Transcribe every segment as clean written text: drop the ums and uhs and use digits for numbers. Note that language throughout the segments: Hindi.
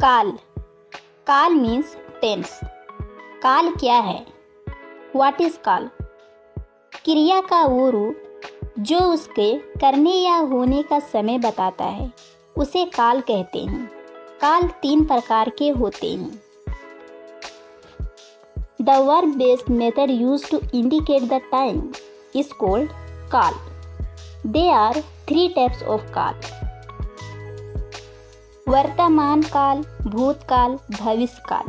काल। काल मीन्स टेंस। काल क्या है? व्हाट इज काल? क्रिया का वो रूप जो उसके करने या होने का समय बताता है उसे काल कहते हैं। काल 3 प्रकार के होते हैं। The verb based method used to indicate the time is called काल. There are 3 types of काल. वर्तमान काल, भूतकाल, भविष्य काल।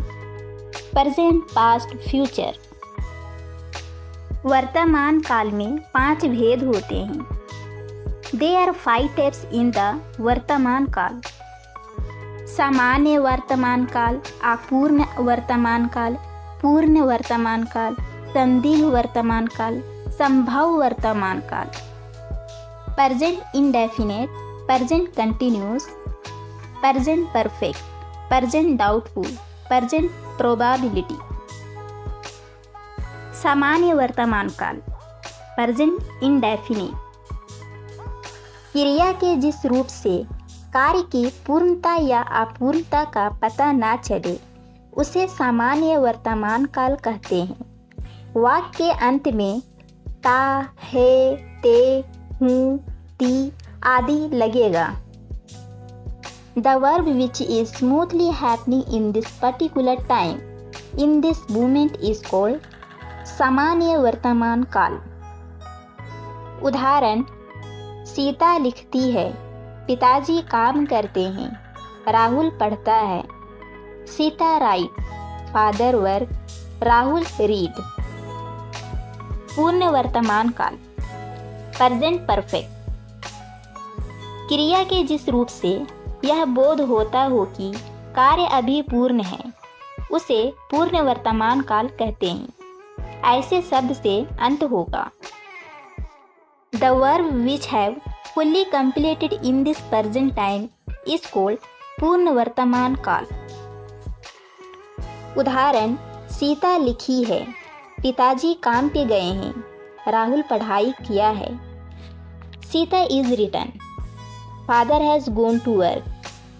Present, past, future. वर्तमान काल में 5 भेद होते हैं। There are 5 types in the वर्तमान काल। सामान्य वर्तमान काल, अपूर्ण वर्तमान काल, पूर्ण वर्तमान काल, संदिग्ध वर्तमान काल, संभव वर्तमान काल। Present indefinite, present continuous, present perfect, present doubtful, present probability. सामान्य वर्तमान काल, प्रेजेंट इंडेफिनिट। क्रिया के जिस रूप से कार्य की पूर्णता या अपूर्णता का पता ना चले उसे सामान्य वर्तमान काल कहते हैं। वाक्य के अंत में ता, है, ते, हूँ, ती आदि लगेगा। The verb which is smoothly happening in this particular time, in this moment is called सामान्य वर्तमान काल। उदाहरण, सीता लिखती है, पिताजी काम करते हैं, राहुल पढ़ता है। Sita right, father work, Rahul read. पूर्ण वर्तमान काल, प्रेजेंट परफेक्ट। क्रिया के जिस रूप से यह बोध होता हो कि कार्य अभी पूर्ण है उसे पूर्ण वर्तमान काल कहते हैं। ऐसे शब्द से अंत होगा। The verb which have fully completed in this present time is called पूर्ण वर्तमान काल। उदाहरण, सीता लिखी है, पिताजी काम पे गए हैं, राहुल पढ़ाई किया है। Sita is written, father has gone to work,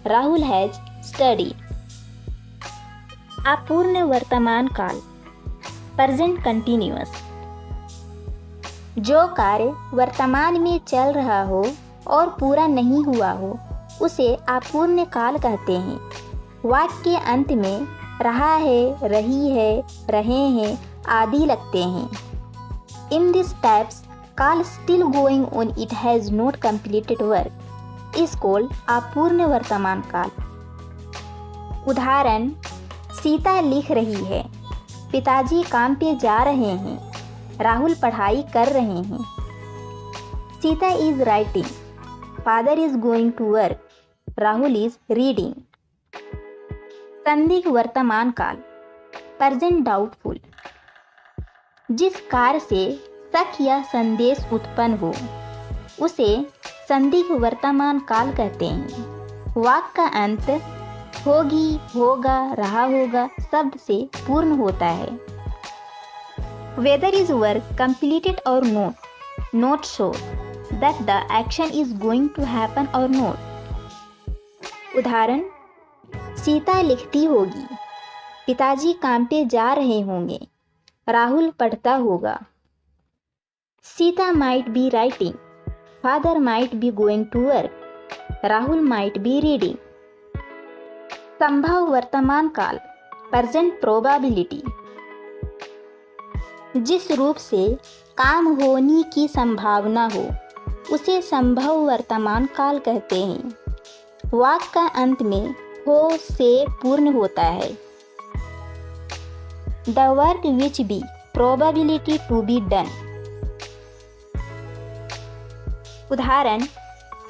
Rahul has studied. अपूर्ण वर्तमान काल, प्रेजेंट कंटिन्यूअस। जो कार्य वर्तमान में चल रहा हो और पूरा नहीं हुआ हो उसे अपूर्ण काल कहते हैं। वाक्य के अंत में रहा है, रही है, रहे हैं आदि लगते हैं। इन दिस टाइप्स काल still going on, it has not completed work is called अपूर्ण वर्तमान काल। उदाहरण, सीता लिख रही है, पिताजी काम पे जा रहे हैं, राहुल पढ़ाई कर रहे हैं। Sita is writing, father is going to work, Rahul is reading. संदिग्ध वर्तमान काल, प्रेजेंट डाउटफुल। जिस कार्य से शक या संदेश उत्पन्न हो उसे संदिग्ध वर्तमान काल कहते हैं। वाक्य का अंत होगी, होगा, रहा होगा शब्द से पूर्ण होता है। Whether is work completed or not, not sure that the action is going to happen or not. उदाहरण, सीता लिखती होगी, पिताजी काम पे जा रहे होंगे, राहुल पढ़ता होगा। Sita might be writing, father might be going to work, Rahul might be reading. संभव वर्तमान काल, प्रेजेंट प्रोबेबिलिटी। जिस रूप से काम होने की संभावना हो उसे संभव वर्तमान काल कहते हैं। वाक्य का अंत में हो से पूर्ण होता है। The work which be probability to be done। उदाहरण,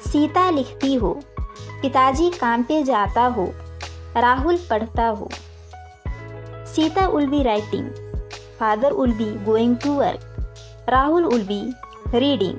सीता लिखती हो, पिताजी काम पे जाता हो, राहुल पढ़ता हो। Sita will be writing, father will be going to work, Rahul will be reading।